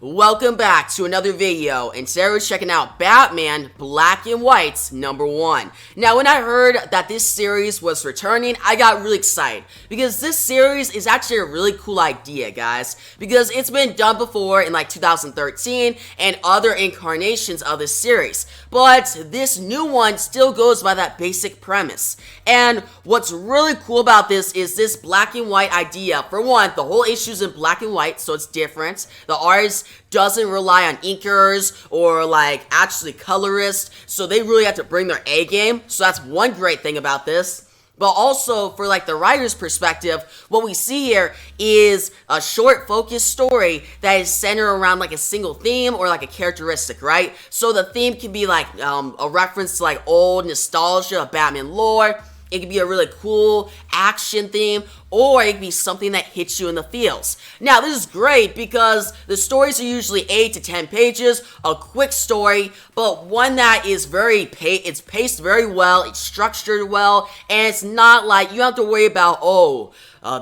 Welcome back to another video, and today we're checking out Batman Black and White's #1. Now, when I heard that this series was returning, I got really excited, because this series is actually a really cool idea, guys, because it's been done before in like 2013 and other incarnations of this series, but this new one still goes by that basic premise. And what's really cool about this is this black and white idea. For one, the whole issue's in black and white, so it's different. The artist doesn't rely on inkers or like actually colorists, so they really have to bring their A game. So that's one great thing about this. But also, for like the writer's perspective, what we see here is a short focused story that is centered around like a single theme or like a characteristic, right? So the theme can be like a reference to like old nostalgia of Batman lore. It could be a really cool action theme, or it could be something that hits you in the feels. Now, this is great because the stories are usually 8 to 10 pages, a quick story, but one that is it's paced very well, it's structured well, and it's not like you have to worry about,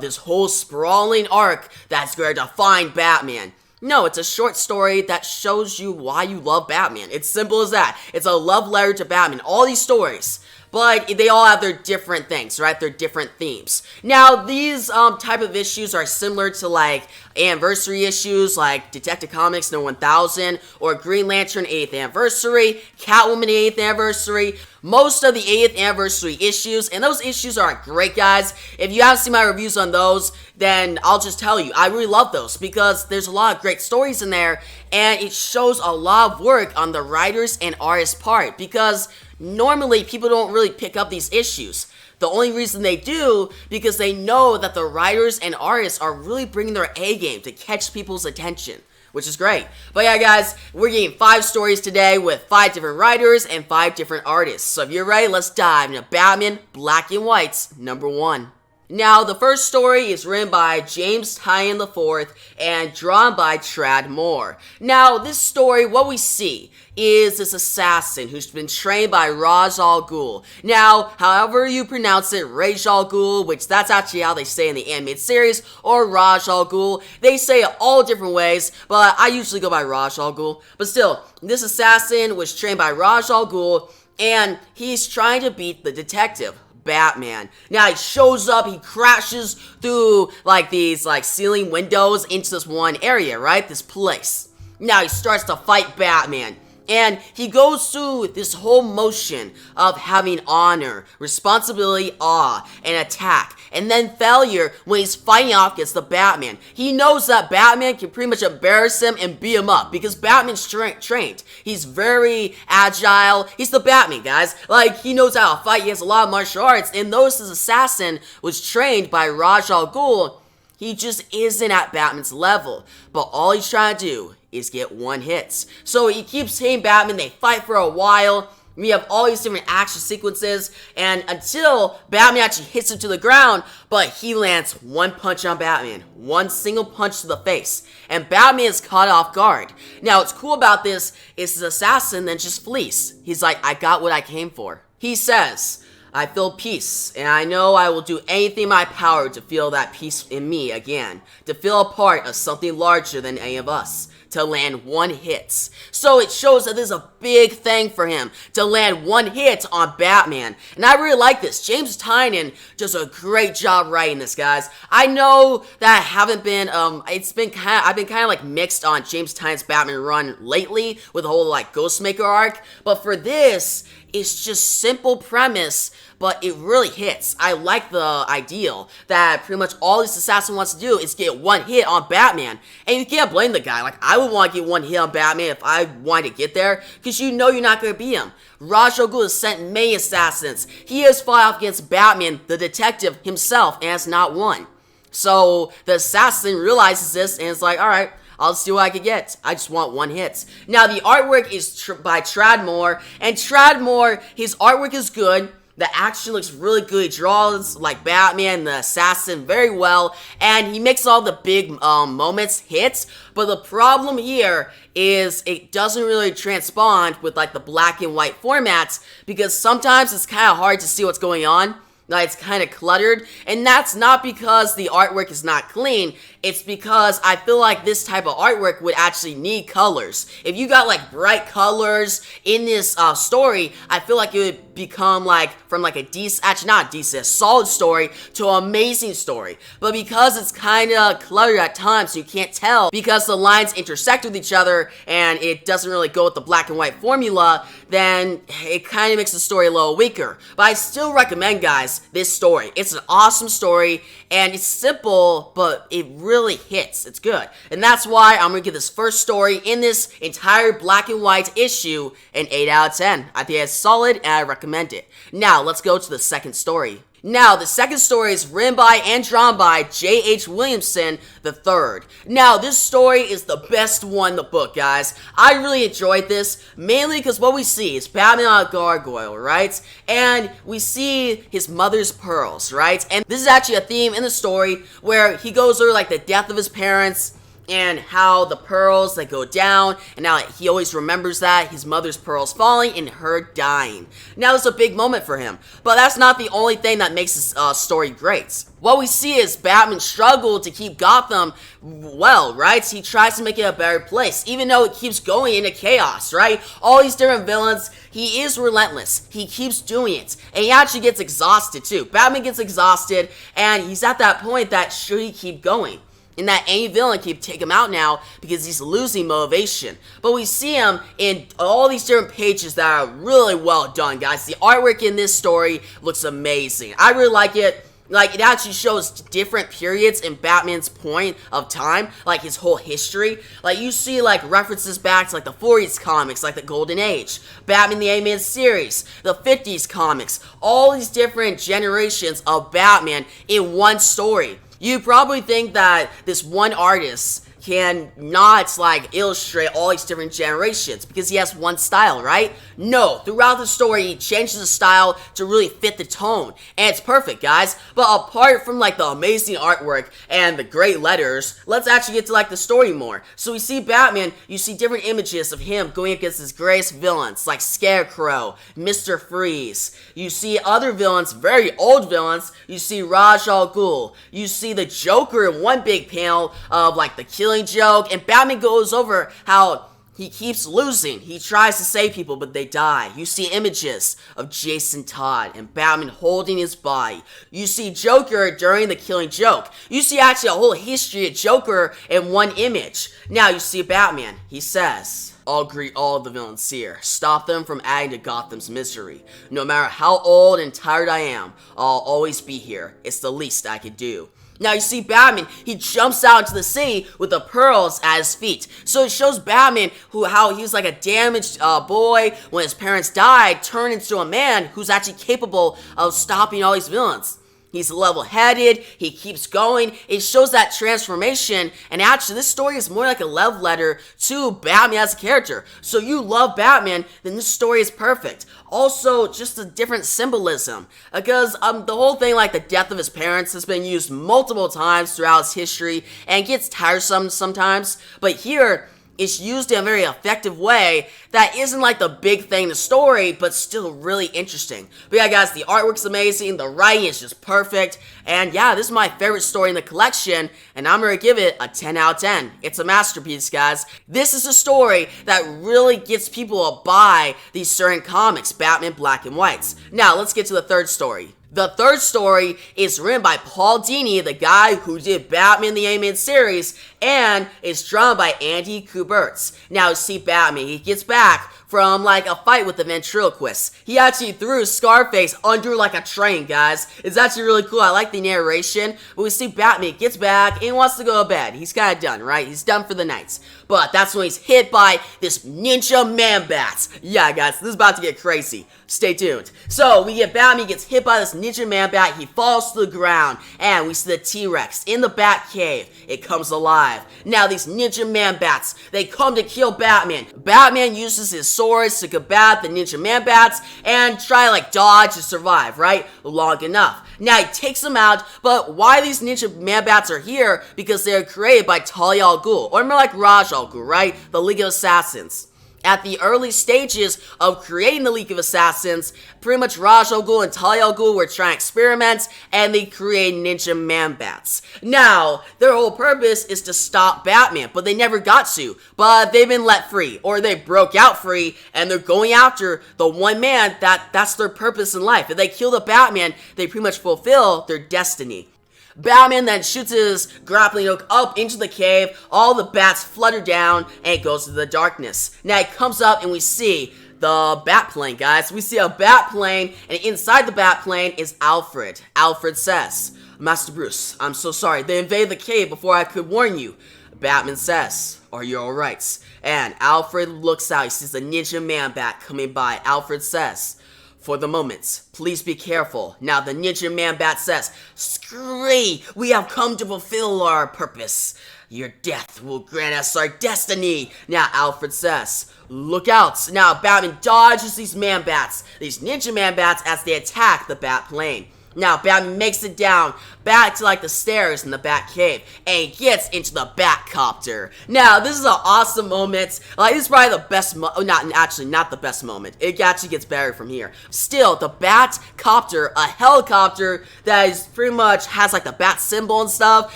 this whole sprawling arc that's going to define Batman. No, it's a short story that shows you why you love Batman. It's simple as that. It's a love letter to Batman. All these stories. But they all have their different things, right? Their different themes. Now, these type of issues are similar to like anniversary issues like Detective Comics No. 1000 or Green Lantern 8th Anniversary, Catwoman 8th Anniversary. Most of the 8th Anniversary issues, and those issues are great, guys. If you haven't seen my reviews on those, then I'll just tell you, I really love those because there's a lot of great stories in there, and it shows a lot of work on the writers and artists' part because normally people don't really pick up these issues. The only reason they do, because they know that the writers and artists are really bringing their A game to catch people's attention, which is great. But yeah, guys, we're getting 5 stories today with 5 different writers and 5 different artists. So if you're ready, let's dive into Batman Black and White's #1. Now, the first story is written by James Tynion IV and drawn by Tradd Moore. Now, this story, what we see is this assassin who's been trained by Ra's al Ghul. Now, however you pronounce it, Ra's al Ghul, which that's actually how they say in the animated series, or Ra's al Ghul, they say it all different ways, but I usually go by Ra's al Ghul. But still, this assassin was trained by Ra's al Ghul, and he's trying to beat the detective, Batman. Now he shows up, he crashes through like these like ceiling windows into this one area, right? This place. Now he starts to fight Batman. And he goes through this whole motion of having honor, responsibility, awe, and attack, and then failure when he's fighting off against the Batman. He knows that Batman can pretty much embarrass him and beat him up because Batman's trained. He's very agile. He's the Batman, guys. Like, he knows how to fight. He has a lot of martial arts. And though this assassin was trained by Ra's al Ghul, he just isn't at Batman's level. But all he's trying to do is get one hit. So he keeps hitting Batman, they fight for a while, we have all these different action sequences, and until Batman actually hits him to the ground, but he lands one punch on Batman, one single punch to the face, and Batman is caught off guard. Now what's cool about this is the assassin then just flees. He's like, I got what I came for. He says, I feel peace, and I know I will do anything in my power to feel that peace in me again, to feel a part of something larger than any of us, to land one hit. So it shows that this is a big thing for him, to land one hit on Batman. And I really like this. James Tynion does a great job writing this, guys. I know that I haven't been, I've been kind of like mixed on James Tynion's Batman run lately with the whole like Ghostmaker arc, but for this, it's just simple premise, but it really hits. I like the ideal that pretty much all this assassin wants to do is get one hit on Batman. And you can't blame the guy. Like, I would want to get one hit on Batman if I wanted to get there, because you know you're not going to beat him. Ra's al Ghul has sent many assassins. He has fought off against Batman, the detective himself, and has not won. So the assassin realizes this and is like, alright, I'll see what I can get. I just want one hit. Now, the artwork is by Tradd Moore, and Tradd Moore, his artwork is good. The action looks really good. He draws like Batman, the assassin, very well, and he makes all the big moments hits. But the problem here is it doesn't really transpond with like the black and white formats, because sometimes it's kind of hard to see what's going on. Like, it's kind of cluttered, and that's not because the artwork is not clean. It's because I feel like this type of artwork would actually need colors. If you got like bright colors in this story, I feel like it would become like from like a decent, actually not decent, a solid story to an amazing story. But because it's kind of cluttered at times, so you can't tell because the lines intersect with each other and it doesn't really go with the black and white formula, then it kind of makes the story a little weaker. But I still recommend, guys, this story. It's an awesome story and it's simple, but it really hits. It's good. And that's why I'm going to give this first story in this entire black and white issue an 8 out of 10. I think it's solid and I recommend it. Now, let's go to the second story. Now, the second story is written by and drawn by J.H. Williamson III. Now, this story is the best one in the book, guys. I really enjoyed this, mainly because what we see is Batman on a gargoyle, right? And we see his mother's pearls, right? And this is actually a theme in the story where he goes over, like, the death of his parents, and how the pearls that go down, and now he always remembers that, his mother's pearls falling and her dying. Now it's a big moment for him, but that's not the only thing that makes this story great. What we see is Batman struggle to keep Gotham well, right? He tries to make it a better place, even though it keeps going into chaos, right? All these different villains, he is relentless. He keeps doing it, and he actually gets exhausted too. Batman gets exhausted, and he's at that point that should he keep going? And that any villain can take him out now because he's losing motivation. But we see him in all these different pages that are really well done, guys. The artwork in this story looks amazing. I really like it. Like, it actually shows different periods in Batman's point of time, like his whole history. Like, you see, like, references back to, like, the 40s comics, like the Golden Age, Batman the Animated Series, the 50s comics, all these different generations of Batman in one story. You probably think that this one artist can not, like, illustrate all these different generations because he has one style, right? No, throughout the story, he changes the style to really fit the tone, and it's perfect, guys. But apart from, like, the amazing artwork and the great letters, let's actually get to, like, the story more. So we see Batman, you see different images of him going against his greatest villains, like Scarecrow, Mr. Freeze. You see other villains, very old villains. You see Ra's al Ghul. You see the Joker in one big panel of, like, the Killing Joke, and Batman goes over how he keeps losing. He tries to save people, but they die. You see images of Jason Todd and Batman holding his body. You see Joker during the Killing Joke. You see actually a whole history of Joker in one image. Now you see Batman. He says, "I'll greet all of the villains here. Stop them from adding to Gotham's misery. No matter how old and tired I am, I'll always be here. It's the least I could do." Now you see Batman, he jumps out into the city with the pearls at his feet. So it shows Batman how he was like a damaged boy when his parents died, turned into a man who's actually capable of stopping all these villains. He's level-headed, he keeps going, it shows that transformation, and actually this story is more like a love letter to Batman as a character. So you love Batman, then this story is perfect. Also, just a different symbolism, because the whole thing, like the death of his parents, has been used multiple times throughout his history, and it gets tiresome sometimes, but here, it's used in a very effective way that isn't like the big thing in the story, but still really interesting. But yeah, guys, the artwork's amazing, the writing is just perfect, and yeah, this is my favorite story in the collection, and I'm gonna give it a 10 out of 10. It's a masterpiece, guys. This is a story that really gets people to buy these certain comics, Batman Black and Whites. Now, let's get to the third story. The third story is written by Paul Dini, the guy who did Batman the Animated Series, and is drawn by Andy Kuberts. Now, see Batman, he gets back from, like, a fight with the ventriloquist. He actually threw Scarface under, like, a train, guys. It's actually really cool. I like the narration. But we see Batman gets back and he wants to go to bed. He's kind of done, right? He's done for the night. But that's when he's hit by this ninja man-bat. Yeah, guys, this is about to get crazy. Stay tuned. So, we get Batman gets hit by this ninja man-bat. He falls to the ground. And we see the T-Rex in the Bat Cave. It comes alive. Now, these ninja man-bats, they come to kill Batman. Batman uses his swords to combat the ninja man-bats and try to, like, dodge to survive, right? Long enough. Now, he takes them out, but why these ninja man-bats are here? Because they are created by Talia al Ghul, or more like Raj al Ghul, right? The League of Assassins. At the early stages of creating the League of Assassins, pretty much Raj al Ghul and Talia al Ghul were trying experiments, and they created Ninja Man-Bats. Now, their whole purpose is to stop Batman, but they never got to. But they've been let free, or they broke out free, and they're going after the one man that's their purpose in life. If they kill the Batman, they pretty much fulfill their destiny. Batman then shoots his grappling hook up into the cave, all the bats flutter down, and it goes to the darkness. Now it comes up and we see the Batplane, guys. We see a Batplane, and inside the Batplane is Alfred. Alfred says, "Master Bruce, I'm so sorry. They invaded the cave before I could warn you." Batman says, "Are you alright?" And Alfred looks out. He sees the Ninja Man-Bat coming by. Alfred says, "For the moment, please be careful." Now the Ninja Man-Bat says, "Scree, we have come to fulfill our purpose. Your death will grant us our destiny." Now Alfred says, "Look out." Now Batman dodges these Man-Bats, these Ninja Man-Bats, as they attack the Batplane. Now Batman makes it down back to like the stairs in the Batcave, and he gets into the Batcopter. Now this is an awesome moment. Like, this is probably the best not the best moment. It actually gets better from here. Still, the Batcopter, a helicopter that is pretty much has like the bat symbol and stuff,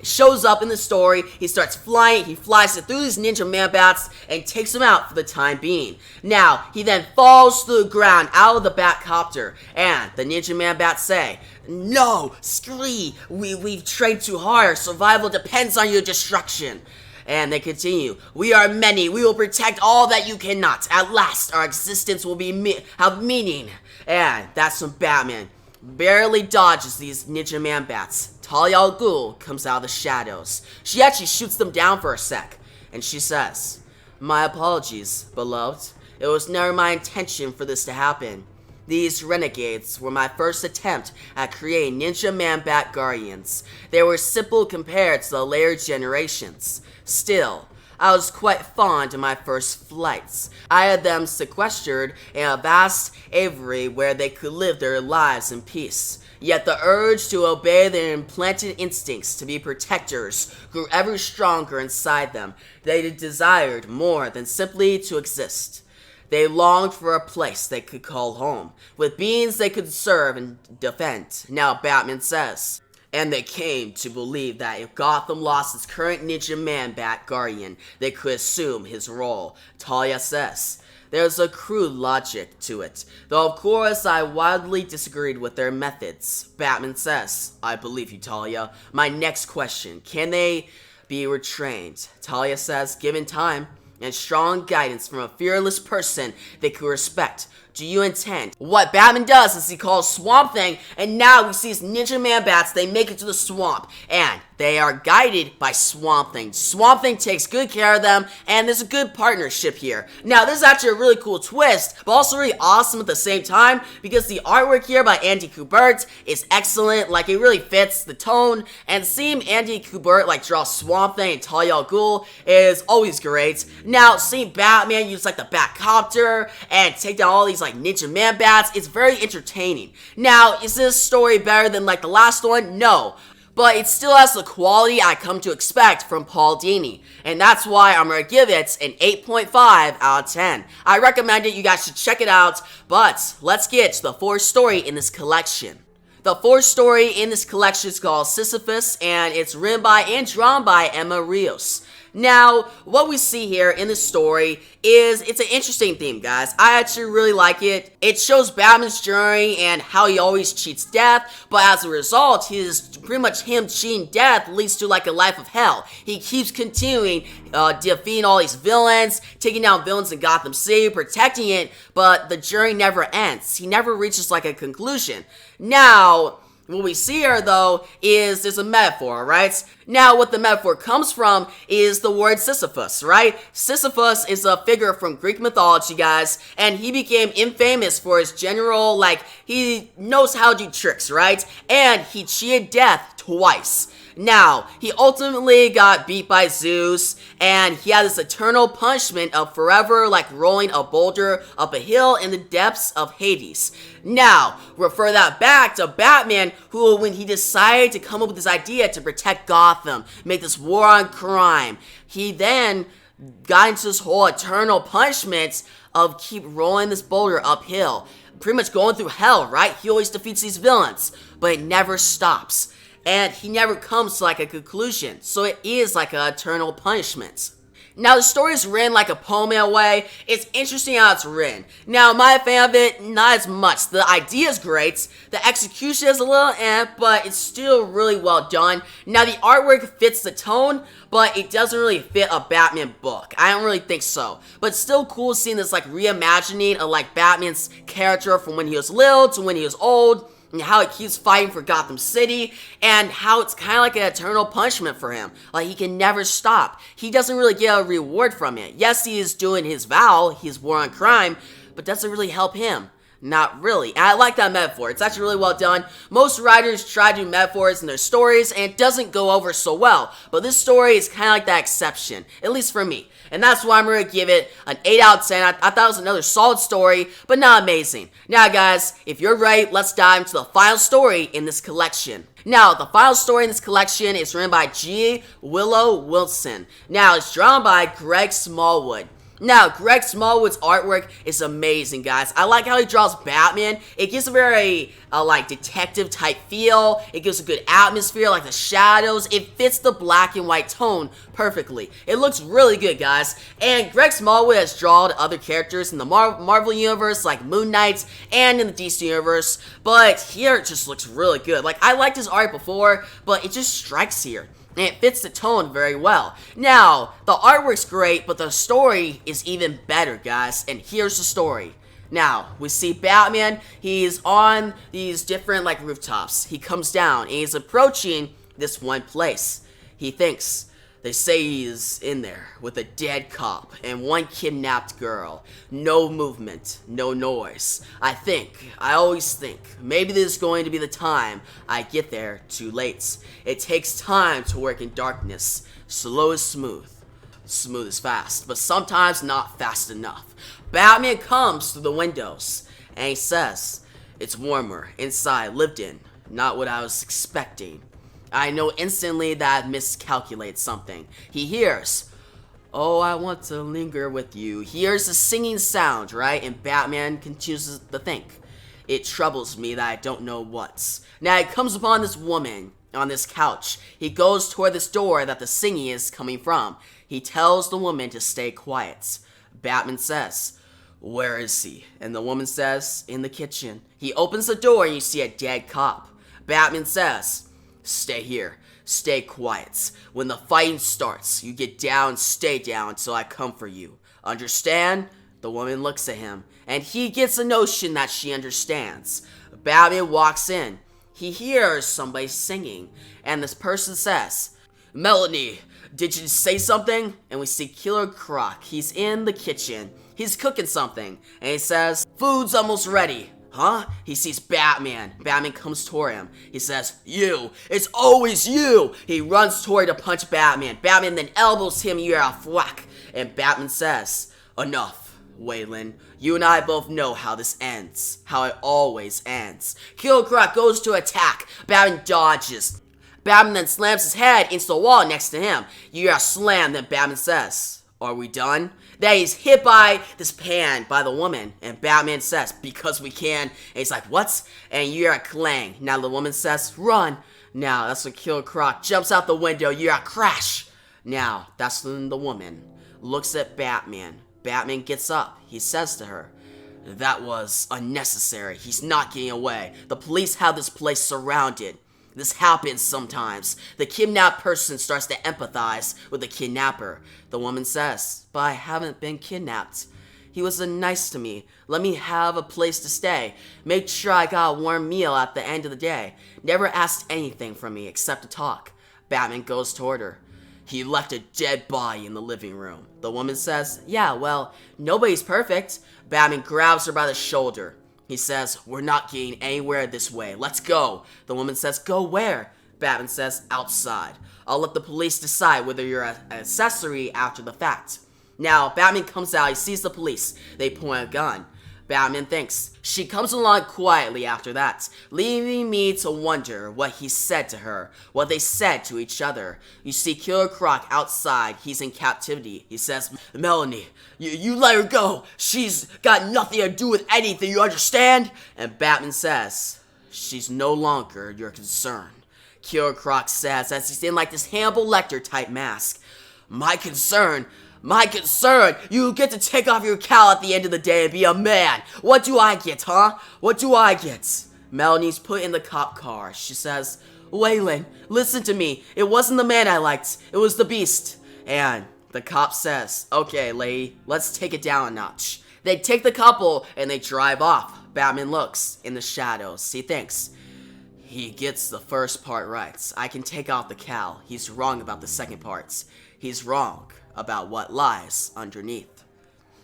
shows up in the story. He starts flying. He flies it through these Ninja Man-Bats and takes them out for the time being. Now he then falls to the ground out of the Batcopter, and the Ninja Man-Bats say, "No, Scree, we've trained too hard. Survival depends on your destruction." And they continue, "We are many. We will protect all that you cannot. At last, our existence will have meaning." And that's when Batman barely dodges these Ninja Man-Bats. Talia al Ghul comes out of the shadows. She actually shoots them down for a sec, and she says, "My apologies, beloved. It was never my intention for this to happen. These renegades were my first attempt at creating Ninja Man-Bat Guardians. They were simple compared to the later generations. Still, I was quite fond of my first flights. I had them sequestered in a vast aviary where they could live their lives in peace. Yet the urge to obey their implanted instincts to be protectors grew ever stronger inside them. They desired more than simply to exist. They longed for a place they could call home, with beings they could serve and defend." Now Batman says, "And they came to believe that if Gotham lost its current Ninja Man-Bat Guardian, they could assume his role." Talia says, "There's a crude logic to it, though of course I wildly disagreed with their methods." Batman says, "I believe you, Talia. My next question, can they be retrained?" Talia says, "Given time and strong guidance from a fearless person they could respect. Do you intend?" What Batman does is he calls Swamp Thing, and now we see these Ninja Man-Bats. They make it to the swamp, and they are guided by Swamp Thing. Swamp Thing takes good care of them, and there's a good partnership here. Now, this is actually a really cool twist, but also really awesome at the same time, because the artwork here by Andy Kubert is excellent. Like, it really fits the tone, and seeing Andy Kubert like draw Swamp Thing and Talia al Ghul is always great. Now, seeing Batman use like the Batcopter and take down all these like Ninja Man-Bats, it's very entertaining. Now, is this story better than like the last one? No. But it still has the quality I come to expect from Paul Dini. And that's why I'm going to give it an 8.5 out of 10. I recommend it. You guys should check it out. But let's get to the fourth story in this collection. The fourth story in this collection is called Sisyphus, and it's written by and drawn by Emma Rios. Now, what we see here in this story is, it's an interesting theme, guys. I actually really like it. It shows Batman's journey and how he always cheats death, but as a result, pretty much him cheating death leads to like a life of hell. He keeps continuing defeating all these villains, taking down villains in Gotham City, protecting it, but the journey never ends. He never reaches like a conclusion. Now, what we see here, though, is there's a metaphor, right? Now, what the metaphor comes from is the word Sisyphus, right? Sisyphus is a figure from Greek mythology, guys, and he became infamous for his general, like, he knows how to do tricks, right? And he cheated death twice. Now, he ultimately got beat by Zeus, and he had this eternal punishment of forever, like, rolling a boulder up a hill in the depths of Hades. Now, refer that back to Batman, who, when he decided to come up with this idea to protect Gotham, make this war on crime, he then got into this whole eternal punishment of keep rolling this boulder uphill. Pretty much going through hell, right? He always defeats these villains, but it never stops. And he never comes to like a conclusion, so it is like an eternal punishment. Now, the story is written like a poem in a way. It's interesting how it's written. Now, am I a fan of it? Not as much. The idea is great. The execution is a little but it's still really well done. Now, the artwork fits the tone, but it doesn't really fit a Batman book. I don't really think so. But it's still cool seeing this like reimagining of like Batman's character from when he was little to when he was old, and how he keeps fighting for Gotham City, and how it's kind of like an eternal punishment for him. Like, he can never stop. He doesn't really get a reward from it. Yes, he is doing his vow, his war on crime, but doesn't really help him. Not really. And I like that metaphor. It's actually really well done. Most writers try to do metaphors in their stories, and it doesn't go over so well. But this story is kind of like that exception, at least for me. And that's why I'm going to give it an 8 out of 10. I thought it was another solid story, but not amazing. Now, guys, if you're ready, let's dive into the final story in this collection. Now, the final story in this collection is written by G. Willow Wilson. Now, it's drawn by Greg Smallwood. Now, Greg Smallwood's artwork is amazing, guys. I like how he draws Batman. It gives a very, like, detective-type feel. It gives a good atmosphere, like the shadows. It fits the black and white tone perfectly. It looks really good, guys. And Greg Smallwood has drawn other characters in the Marvel Universe, like Moon Knight, and in the DC Universe. But here, it just looks really good. Like, I liked his art before, but it just strikes here. And it fits the tone very well. Now, the artwork's great, but the story is even better, guys. And here's the story. Now, we see Batman. He's on these different, like, rooftops. He comes down, and he's approaching this one place. He thinks, they say he's in there with a dead cop and one kidnapped girl. No movement, no noise. I always think, maybe this is going to be the time I get there too late. It takes time to work in darkness. Slow is smooth. Smooth is fast, but sometimes not fast enough. Batman comes through the windows, and he says, it's warmer inside, lived in. Not what I was expecting. I know instantly that I've miscalculated something. He hears, oh, I want to linger with you. He hears a singing sound, right? And Batman continues to think. It troubles me that I don't know what. Now he comes upon this woman on this couch. He goes toward this door that the singing is coming from. He tells the woman to stay quiet. Batman says, where is he? And the woman says, in the kitchen. He opens the door and you see a dead cop. Batman says, stay here. Stay quiet. When the fighting starts, you get down, stay down until I come for you. Understand? The woman looks at him, and he gets the notion that she understands. Batman walks in. He hears somebody singing, and this person says, Melanie, did you say something? And we see Killer Croc. He's in the kitchen. He's cooking something, and he says, food's almost ready. Huh? He sees Batman. Batman comes toward him. He says, you! It's always you! He runs toward to punch Batman. Batman then elbows him, you're a whack. And Batman says, enough, Waylon. You and I both know how this ends. How it always ends. Killer Croc goes to attack. Batman dodges. Batman then slams his head into the wall next to him. You are slammed, then Batman says, are we done? Then he's hit by this pan by the woman, and Batman says, because we can. And he's like, what? And you hear a clang. Now the woman says, run. Now that's when Killer Croc jumps out the window. You hear a crash. Now that's when the woman looks at Batman. Batman gets up. He says to her, that was unnecessary. He's not getting away. The police have this place surrounded. This happens sometimes. The kidnapped person starts to empathize with the kidnapper. The woman says, but I haven't been kidnapped. He was nice to me. Let me have a place to stay. Make sure I got a warm meal at the end of the day. Never asked anything from me except to talk. Batman goes toward her. He left a dead body in the living room. The woman says, yeah, well, nobody's perfect. Batman grabs her by the shoulder. He says, we're not getting anywhere this way. Let's go. The woman says, go where? Batman says, outside. I'll let the police decide whether you're an accessory after the fact. Now, Batman comes out. He sees the police. They point a gun. Batman thinks. She comes along quietly after that, leaving me to wonder what he said to her, what they said to each other. You see Killer Croc outside, he's in captivity. He says, Melanie, you let her go. She's got nothing to do with anything, you understand? And Batman says, she's no longer your concern. Killer Croc says as he's in like this Hannibal Lecter type mask. My concern, you get to take off your cowl at the end of the day and be a man. What do I get, huh? What do I get? Melanie's put in the cop car. She says, Waylon, listen to me. It wasn't the man I liked. It was the beast. And the cop says, okay, lady, let's take it down a notch. They take the couple and they drive off. Batman looks in the shadows. He thinks, he gets the first part right. I can take off the cowl. He's wrong about the second parts. He's wrong about what lies underneath.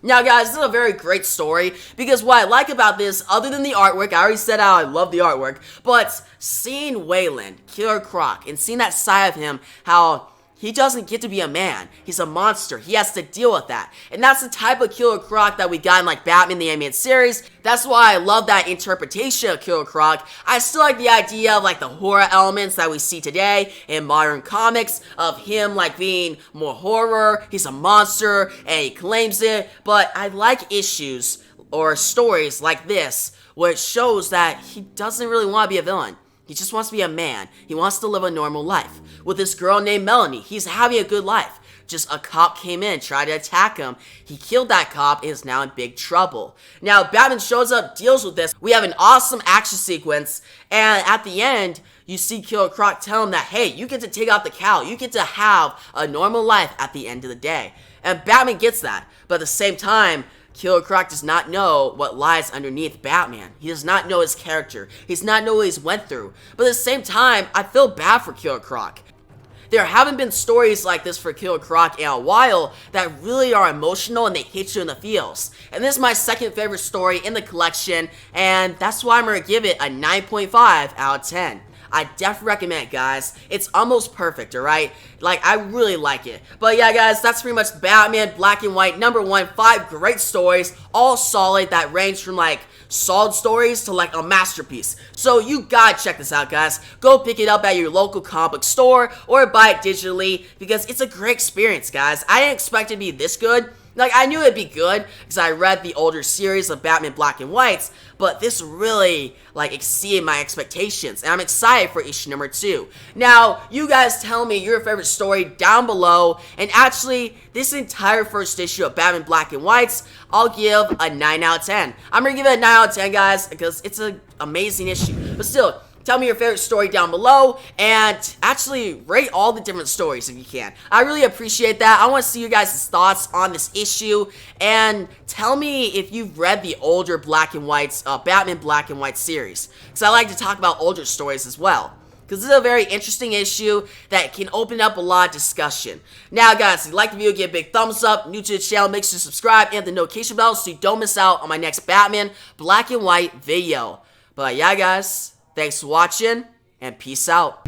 Now guys, this is a very great story because what I like about this, other than the artwork, I already said how I love the artwork, but seeing Waylon, Killer Croc, and seeing that side of him, how he doesn't get to be a man. He's a monster. He has to deal with that. And that's the type of Killer Croc that we got in like Batman the Animated Series. That's why I love that interpretation of Killer Croc. I still like the idea of like the horror elements that we see today in modern comics of him like being more horror. He's a monster and he claims it. But I like issues or stories like this where it shows that he doesn't really want to be a villain. He just wants to be a man. He wants to live a normal life. With this girl named Melanie, he's having a good life. Just a cop came in, tried to attack him. He killed that cop and is now in big trouble. Now, Batman shows up, deals with this. We have an awesome action sequence. And at the end, you see Killer Croc tell him that, hey, you get to take off the cowl. You get to have a normal life at the end of the day. And Batman gets that. But at the same time, Killer Croc does not know what lies underneath Batman. He does not know his character. He does not know what he's went through. But at the same time, I feel bad for Killer Croc. There haven't been stories like this for Killer Croc in a while that really are emotional and they hit you in the feels. And this is my second favorite story in the collection, and that's why I'm going to give it a 9.5 out of 10. I definitely recommend it, guys. It's almost perfect, alright? Like, I really like it. But yeah, guys, that's pretty much Batman Black and White #1. 5 great stories, all solid, that range from, like, solid stories to, like, a masterpiece. So you gotta check this out, guys. Go pick it up at your local comic book store or buy it digitally because it's a great experience, guys. I didn't expect it to be this good. Like, I knew it'd be good because I read the older series of Batman Black and Whites, but this really, like, exceeded my expectations, and I'm excited for issue #2. Now, you guys tell me your favorite story down below, and actually, this entire first issue of Batman Black and Whites, I'll give a 9 out of 10. I'm gonna give it a 9 out of 10, guys, because it's an amazing issue. But still, tell me your favorite story down below, and actually rate all the different stories if you can. I really appreciate that. I want to see you guys' thoughts on this issue, and tell me if you've read the older Black and White's Batman Black and White series, because I like to talk about older stories as well. Because this is a very interesting issue that can open up a lot of discussion. Now, guys, if you like the video, give a big thumbs up. New to the channel, make sure to subscribe and the notification bell so you don't miss out on my next Batman Black and White video. But yeah, guys, thanks for watching, and peace out.